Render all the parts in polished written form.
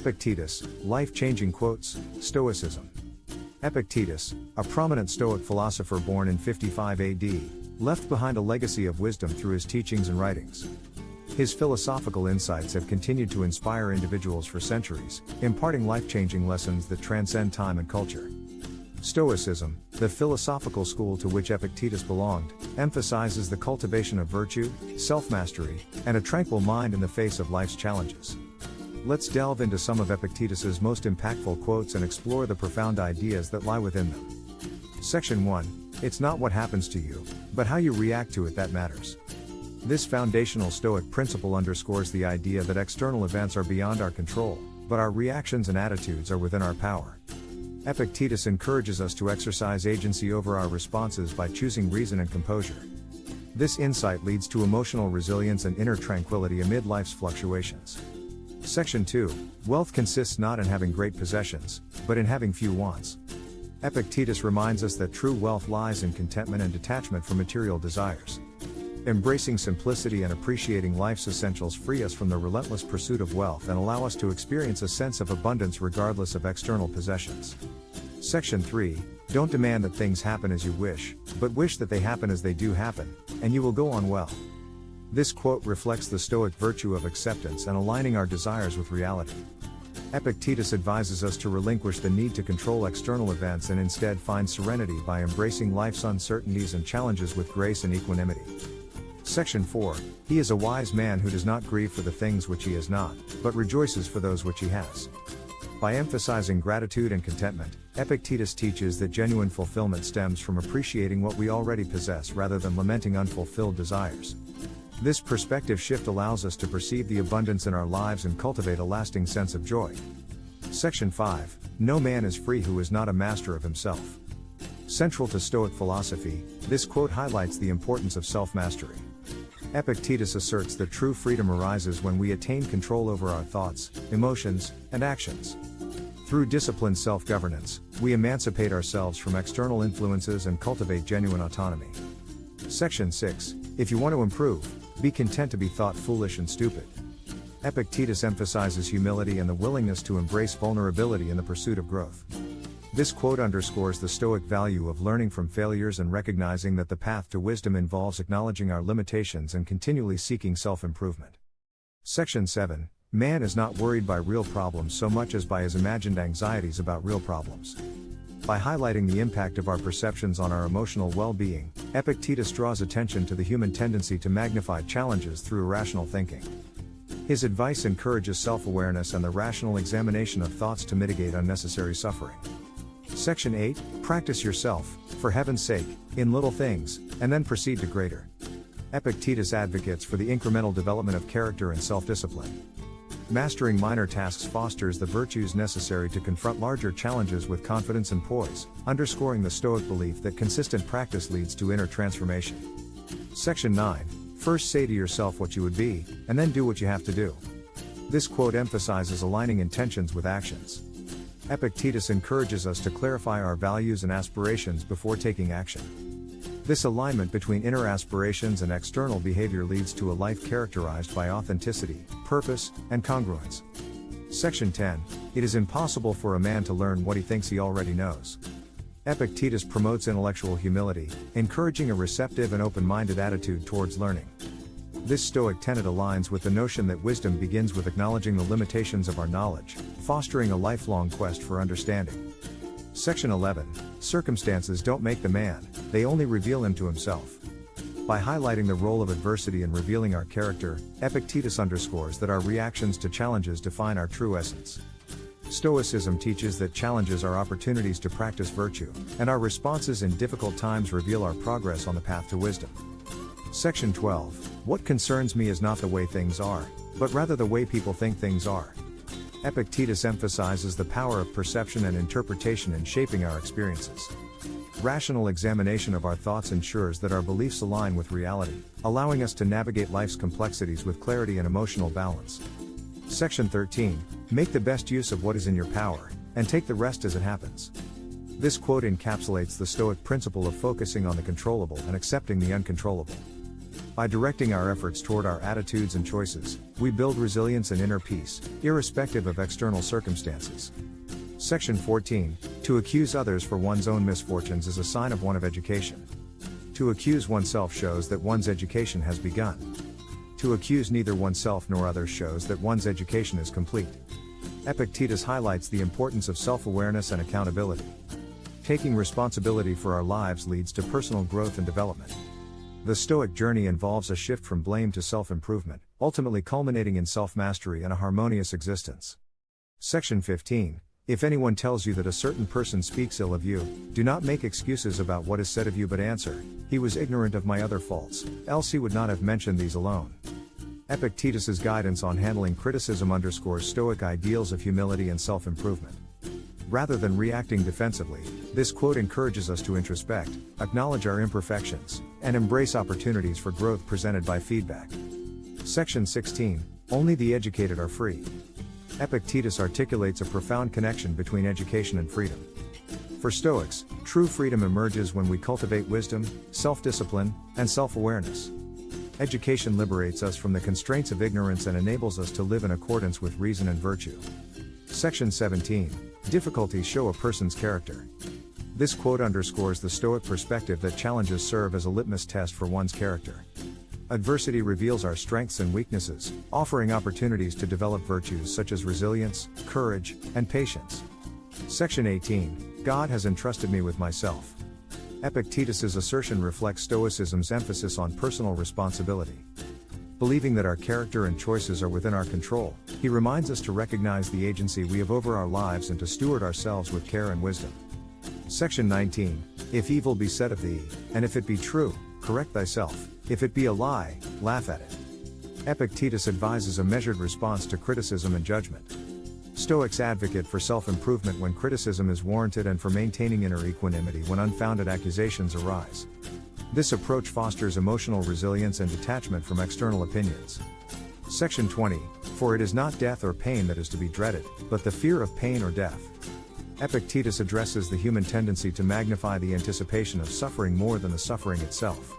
Epictetus, life-changing quotes, Stoicism. Epictetus, a prominent Stoic philosopher born in 55 AD, left behind a legacy of wisdom through his teachings and writings. His philosophical insights have continued to inspire individuals for centuries, imparting life-changing lessons that transcend time and culture. Stoicism, the philosophical school to which Epictetus belonged, emphasizes the cultivation of virtue, self-mastery, and a tranquil mind in the face of life's challenges. Let's delve into some of Epictetus's most impactful quotes and explore the profound ideas that lie within them. Section 1. It's not what happens to you, but how you react to it that matters. This foundational Stoic principle underscores the idea that external events are beyond our control, but our reactions and attitudes are within our power. Epictetus encourages us to exercise agency over our responses by choosing reason and composure. This insight leads to emotional resilience and inner tranquility amid life's fluctuations. Section 2. Wealth consists not in having great possessions, but in having few wants. Epictetus reminds us that true wealth lies in contentment and detachment from material desires. Embracing simplicity and appreciating life's essentials free us from the relentless pursuit of wealth and allow us to experience a sense of abundance regardless of external possessions. Section 3. Don't demand that things happen as you wish, but wish that they happen as they do happen, and you will go on well. This quote reflects the Stoic virtue of acceptance and aligning our desires with reality. Epictetus advises us to relinquish the need to control external events and instead find serenity by embracing life's uncertainties and challenges with grace and equanimity. Section 4. He is a wise man who does not grieve for the things which he has not, but rejoices for those which he has. By emphasizing gratitude and contentment, Epictetus teaches that genuine fulfillment stems from appreciating what we already possess rather than lamenting unfulfilled desires. This perspective shift allows us to perceive the abundance in our lives and cultivate a lasting sense of joy. Section 5. No man is free who is not a master of himself. Central to Stoic philosophy, this quote highlights the importance of self-mastery. Epictetus asserts that true freedom arises when we attain control over our thoughts, emotions, and actions. Through disciplined self-governance, we emancipate ourselves from external influences and cultivate genuine autonomy. Section 6. If you want to improve, be content to be thought foolish and stupid. Epictetus emphasizes humility and the willingness to embrace vulnerability in the pursuit of growth. This quote underscores the Stoic value of learning from failures and recognizing that the path to wisdom involves acknowledging our limitations and continually seeking self-improvement. Section 7. Man is not worried by real problems so much as by his imagined anxieties about real problems. By highlighting the impact of our perceptions on our emotional well-being, Epictetus draws attention to the human tendency to magnify challenges through irrational thinking. His advice encourages self-awareness and the rational examination of thoughts to mitigate unnecessary suffering. Section 8. Practice yourself, for heaven's sake, in little things, and then proceed to greater. Epictetus advocates for the incremental development of character and self-discipline. Mastering minor tasks fosters the virtues necessary to confront larger challenges with confidence and poise, underscoring the Stoic belief that consistent practice leads to inner transformation. Section 9. First say to yourself what you would be, and then do what you have to do. This quote emphasizes aligning intentions with actions. Epictetus encourages us to clarify our values and aspirations before taking action. This alignment between inner aspirations and external behavior leads to a life characterized by authenticity, purpose, and congruence. Section 10. It is impossible for a man to learn what he thinks he already knows. Epictetus promotes intellectual humility, encouraging a receptive and open-minded attitude towards learning. This Stoic tenet aligns with the notion that wisdom begins with acknowledging the limitations of our knowledge, fostering a lifelong quest for understanding. Section 11. Circumstances don't make the man, they only reveal him to himself. By highlighting the role of adversity in revealing our character, Epictetus underscores that our reactions to challenges define our true essence. Stoicism teaches that challenges are opportunities to practice virtue, and our responses in difficult times reveal our progress on the path to wisdom. Section 12. What concerns me is not the way things are, but rather the way people think things are. Epictetus emphasizes the power of perception and interpretation in shaping our experiences. Rational examination of our thoughts ensures that our beliefs align with reality, allowing us to navigate life's complexities with clarity and emotional balance. Section 13. Make the best use of what is in your power, and take the rest as it happens. This quote encapsulates the Stoic principle of focusing on the controllable and accepting the uncontrollable. By directing our efforts toward our attitudes and choices, we build resilience and inner peace, irrespective of external circumstances. Section 14. To accuse others for one's own misfortunes is a sign of one of education. To accuse oneself shows that one's education has begun. To accuse neither oneself nor others shows that one's education is complete. Epictetus highlights the importance of self-awareness and accountability. Taking responsibility for our lives leads to personal growth and development. The Stoic journey involves a shift from blame to self-improvement, ultimately culminating in self-mastery and a harmonious existence. Section 15. If anyone tells you that a certain person speaks ill of you, do not make excuses about what is said of you but answer, "He was ignorant of my other faults, else he would not have mentioned these alone." Epictetus's guidance on handling criticism underscores Stoic ideals of humility and self-improvement. Rather than reacting defensively, this quote encourages us to introspect, acknowledge our imperfections, and embrace opportunities for growth presented by feedback. Section 16. Only the educated are free. Epictetus articulates a profound connection between education and freedom. For Stoics, true freedom emerges when we cultivate wisdom, self-discipline, and self-awareness. Education liberates us from the constraints of ignorance and enables us to live in accordance with reason and virtue. Section 17. Difficulties show a person's character. This quote underscores the Stoic perspective that challenges serve as a litmus test for one's character. Adversity reveals our strengths and weaknesses, offering opportunities to develop virtues such as resilience, courage, and patience. Section 18. God has entrusted me with myself. Epictetus's assertion reflects Stoicism's emphasis on personal responsibility. Believing that our character and choices are within our control, he reminds us to recognize the agency we have over our lives and to steward ourselves with care and wisdom. Section 19. If evil be said of thee, and if it be true, correct thyself, if it be a lie, laugh at it. Epictetus advises a measured response to criticism and judgment. Stoics advocate for self-improvement when criticism is warranted and for maintaining inner equanimity when unfounded accusations arise. This approach fosters emotional resilience and detachment from external opinions. Section 20. For it is not death or pain that is to be dreaded, but the fear of pain or death. Epictetus addresses the human tendency to magnify the anticipation of suffering more than the suffering itself.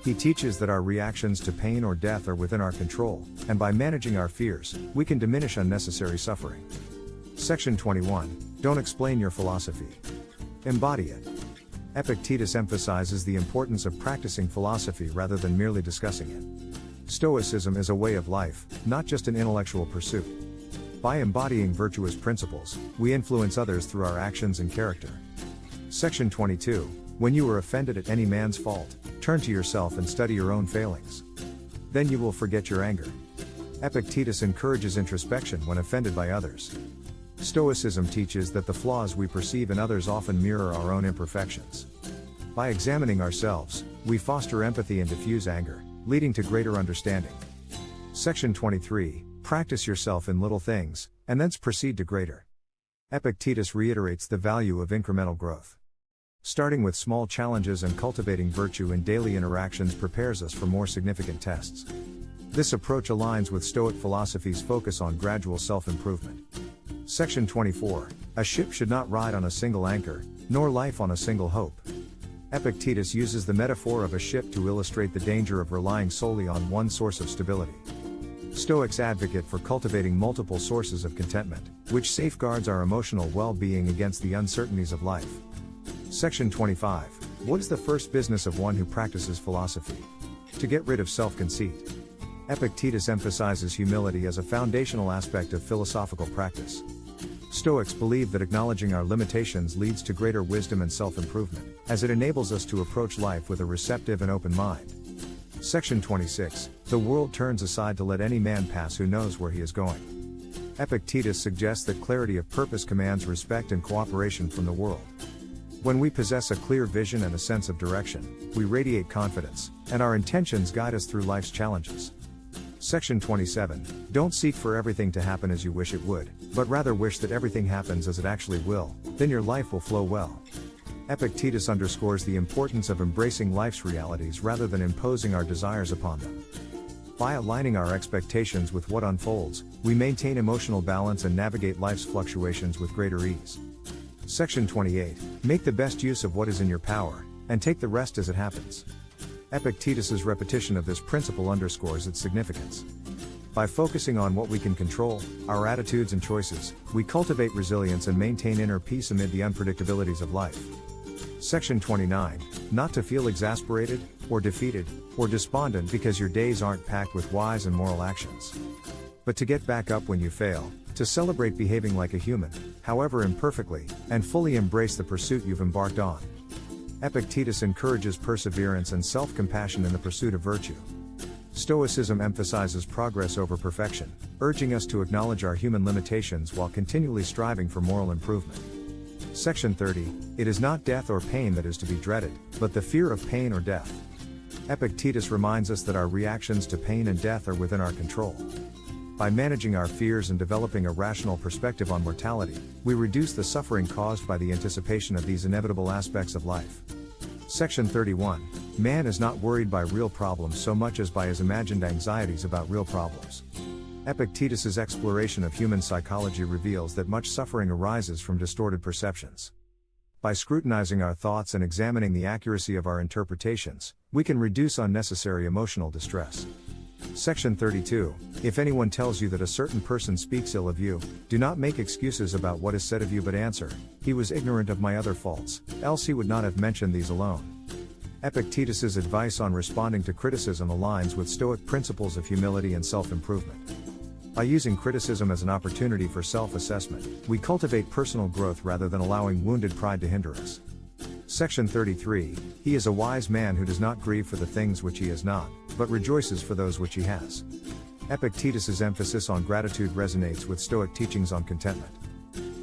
He teaches that our reactions to pain or death are within our control, and by managing our fears, we can diminish unnecessary suffering. Section 21. Don't explain your philosophy. Embody it. Epictetus emphasizes the importance of practicing philosophy rather than merely discussing it. Stoicism is a way of life, not just an intellectual pursuit. By embodying virtuous principles, we influence others through our actions and character. Section 22. When you are offended at any man's fault, turn to yourself and study your own failings. Then you will forget your anger. Epictetus encourages introspection when offended by others. Stoicism teaches that the flaws we perceive in others often mirror our own imperfections. By examining ourselves, we foster empathy and diffuse anger, leading to greater understanding. Section 23. Practice yourself in little things, and thence proceed to greater. Epictetus reiterates the value of incremental growth. Starting with small challenges and cultivating virtue in daily interactions prepares us for more significant tests. This approach aligns with Stoic philosophy's focus on gradual self-improvement. Section 24. A ship should not ride on a single anchor, nor life on a single hope. Epictetus uses the metaphor of a ship to illustrate the danger of relying solely on one source of stability. Stoics advocate for cultivating multiple sources of contentment, which safeguards our emotional well-being against the uncertainties of life. Section 25. What is the first business of one who practices philosophy? To get rid of self-conceit. Epictetus emphasizes humility as a foundational aspect of philosophical practice. Stoics believe that acknowledging our limitations leads to greater wisdom and self-improvement, as it enables us to approach life with a receptive and open mind. Section 26. The world turns aside to let any man pass who knows where he is going. Epictetus suggests that clarity of purpose commands respect and cooperation from the world. When we possess a clear vision and a sense of direction, we radiate confidence, and our intentions guide us through life's challenges. Section 27. Don't seek for everything to happen as you wish it would, but rather wish that everything happens as it actually will, then your life will flow well. Epictetus underscores the importance of embracing life's realities rather than imposing our desires upon them. By aligning our expectations with what unfolds, we maintain emotional balance and navigate life's fluctuations with greater ease. Section 28. Make the best use of what is in your power, and take the rest as it happens. Epictetus's repetition of this principle underscores its significance. By focusing on what we can control, our attitudes and choices, we cultivate resilience and maintain inner peace amid the unpredictabilities of life. Section 29. Not to feel exasperated, or defeated, or despondent because your days aren't packed with wise and moral actions. But to get back up when you fail, to celebrate behaving like a human, however imperfectly, and fully embrace the pursuit you've embarked on. Epictetus encourages perseverance and self-compassion in the pursuit of virtue. Stoicism emphasizes progress over perfection, urging us to acknowledge our human limitations while continually striving for moral improvement. Section 30. It is not death or pain that is to be dreaded, but the fear of pain or death. Epictetus reminds us that our reactions to pain and death are within our control. By managing our fears and developing a rational perspective on mortality, we reduce the suffering caused by the anticipation of these inevitable aspects of life. Section 31. Man is not worried by real problems so much as by his imagined anxieties about real problems. Epictetus's exploration of human psychology reveals that much suffering arises from distorted perceptions. By scrutinizing our thoughts and examining the accuracy of our interpretations, we can reduce unnecessary emotional distress. Section 32. If anyone tells you that a certain person speaks ill of you, do not make excuses about what is said of you but answer, he was ignorant of my other faults, else he would not have mentioned these alone. Epictetus's advice on responding to criticism aligns with Stoic principles of humility and self-improvement. By using criticism as an opportunity for self-assessment, we cultivate personal growth rather than allowing wounded pride to hinder us. Section 33. He is a wise man who does not grieve for the things which he has not, but rejoices for those which he has. Epictetus's emphasis on gratitude resonates with Stoic teachings on contentment.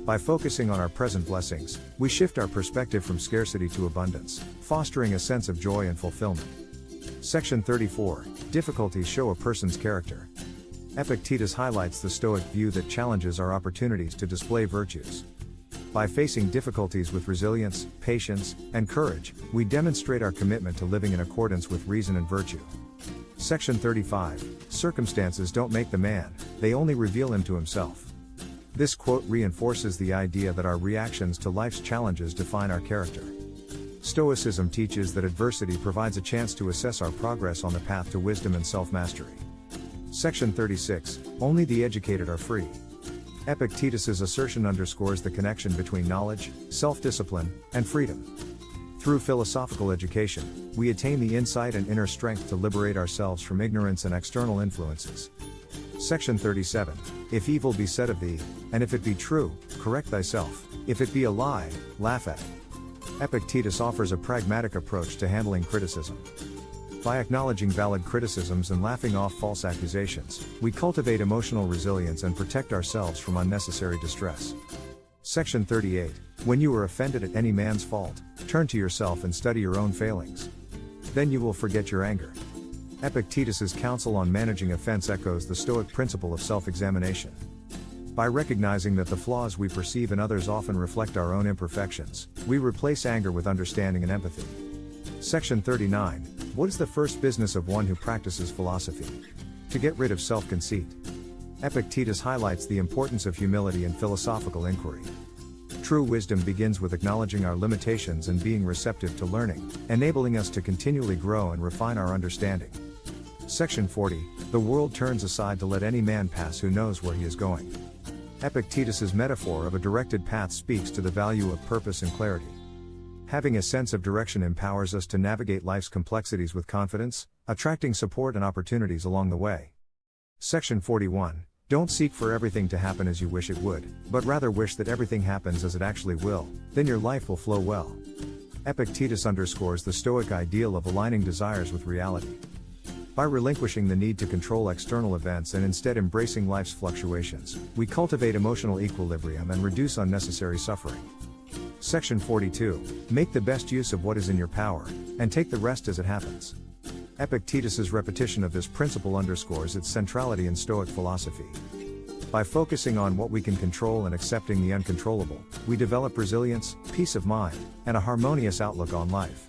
By focusing on our present blessings, we shift our perspective from scarcity to abundance, fostering a sense of joy and fulfillment. Section 34. Difficulties show a person's character. Epictetus highlights the Stoic view that challenges are opportunities to display virtues. By facing difficulties with resilience, patience, and courage, we demonstrate our commitment to living in accordance with reason and virtue. Section 35. Circumstances don't make the man, they only reveal him to himself. This quote reinforces the idea that our reactions to life's challenges define our character. Stoicism teaches that adversity provides a chance to assess our progress on the path to wisdom and self-mastery. Section 36. Only the educated are free. Epictetus's assertion underscores the connection between knowledge, self-discipline, and freedom. Through philosophical education, we attain the insight and inner strength to liberate ourselves from ignorance and external influences. Section 37. If evil be said of thee, and if it be true, correct thyself, if it be a lie, laugh at it. Epictetus offers a pragmatic approach to handling criticism. By acknowledging valid criticisms and laughing off false accusations, we cultivate emotional resilience and protect ourselves from unnecessary distress. Section 38. When you are offended at any man's fault, turn to yourself and study your own failings. Then you will forget your anger. Epictetus's counsel on managing offense echoes the Stoic principle of self-examination. By recognizing that the flaws we perceive in others often reflect our own imperfections, we replace anger with understanding and empathy. Section 39. What is the first business of one who practices philosophy? To get rid of self-conceit. Epictetus highlights the importance of humility and philosophical inquiry. True wisdom begins with acknowledging our limitations and being receptive to learning, enabling us to continually grow and refine our understanding. Section 40. The world turns aside to let any man pass who knows where he is going. Epictetus's metaphor of a directed path speaks to the value of purpose and clarity. Having a sense of direction empowers us to navigate life's complexities with confidence, attracting support and opportunities along the way. Section 41. Don't seek for everything to happen as you wish it would, but rather wish that everything happens as it actually will, then your life will flow well. Epictetus underscores the Stoic ideal of aligning desires with reality. By relinquishing the need to control external events and instead embracing life's fluctuations, we cultivate emotional equilibrium and reduce unnecessary suffering. Section 42. Make the best use of what is in your power, and take the rest as it happens. Epictetus's repetition of this principle underscores its centrality in Stoic philosophy. By focusing on what we can control and accepting the uncontrollable, we develop resilience, peace of mind, and a harmonious outlook on life.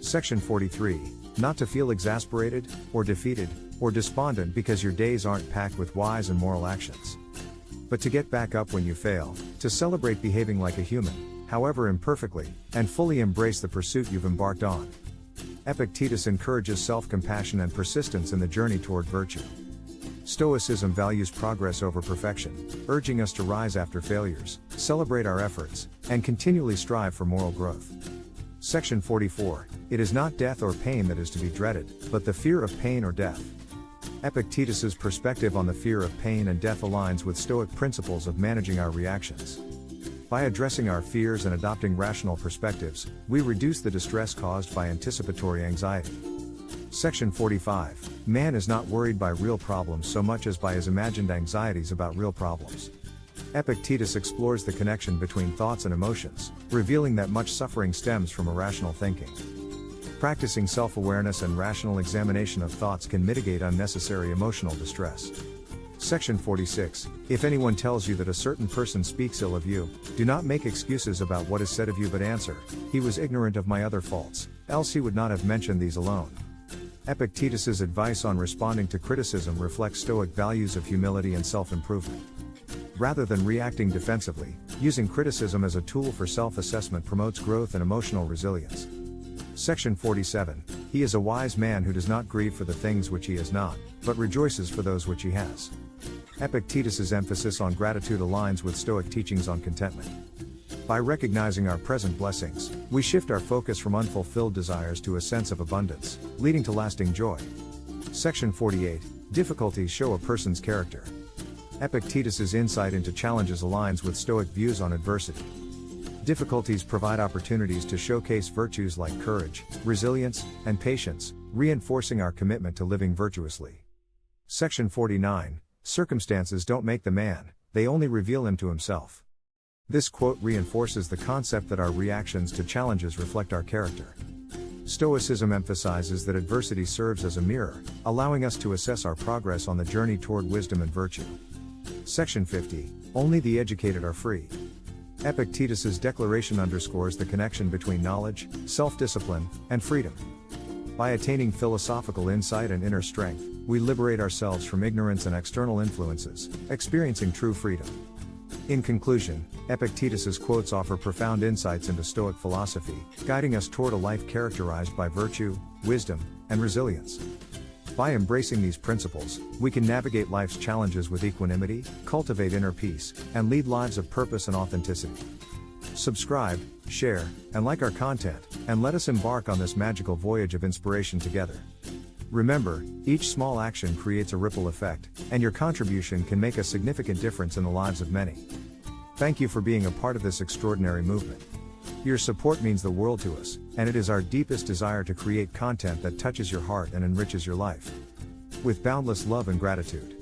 Section 43. Not to feel exasperated, or defeated, or despondent because your days aren't packed with wise and moral actions. But to get back up when you fail, to celebrate behaving like a human, however imperfectly, and fully embrace the pursuit you've embarked on. Epictetus encourages self-compassion and persistence in the journey toward virtue. Stoicism values progress over perfection, urging us to rise after failures, celebrate our efforts, and continually strive for moral growth. Section 44. It is not death or pain that is to be dreaded, but the fear of pain or death. Epictetus's perspective on the fear of pain and death aligns with Stoic principles of managing our reactions. By addressing our fears and adopting rational perspectives, we reduce the distress caused by anticipatory anxiety. Section 45. Man is not worried by real problems so much as by his imagined anxieties about real problems. Epictetus explores the connection between thoughts and emotions, revealing that much suffering stems from irrational thinking. Practicing self-awareness and rational examination of thoughts can mitigate unnecessary emotional distress. Section 46. If anyone tells you that a certain person speaks ill of you, do not make excuses about what is said of you but answer, he was ignorant of my other faults, else he would not have mentioned these alone. Epictetus's advice on responding to criticism reflects Stoic values of humility and self-improvement. Rather than reacting defensively, using criticism as a tool for self-assessment promotes growth and emotional resilience. Section 47. He is a wise man who does not grieve for the things which he has not, but rejoices for those which he has. Epictetus's emphasis on gratitude aligns with Stoic teachings on contentment. By recognizing our present blessings, we shift our focus from unfulfilled desires to a sense of abundance, leading to lasting joy. Section 48. Difficulties show a person's character. Epictetus's insight into challenges aligns with Stoic views on adversity. Difficulties provide opportunities to showcase virtues like courage, resilience, and patience, reinforcing our commitment to living virtuously. Section 49. Circumstances don't make the man, they only reveal him to himself. This quote reinforces the concept that our reactions to challenges reflect our character. Stoicism emphasizes that adversity serves as a mirror, allowing us to assess our progress on the journey toward wisdom and virtue. Section 50. Only the educated are free. Epictetus's declaration underscores the connection between knowledge, self-discipline, and freedom. By attaining philosophical insight and inner strength, we liberate ourselves from ignorance and external influences, experiencing true freedom. In conclusion, Epictetus's quotes offer profound insights into Stoic philosophy, guiding us toward a life characterized by virtue, wisdom, and resilience. By embracing these principles, we can navigate life's challenges with equanimity, cultivate inner peace, and lead lives of purpose and authenticity. Subscribe, share, and like our content, and let us embark on this magical voyage of inspiration together. Remember, each small action creates a ripple effect, and your contribution can make a significant difference in the lives of many. Thank you for being a part of this extraordinary movement. Your support means the world to us, and it is our deepest desire to create content that touches your heart and enriches your life. With boundless love and gratitude.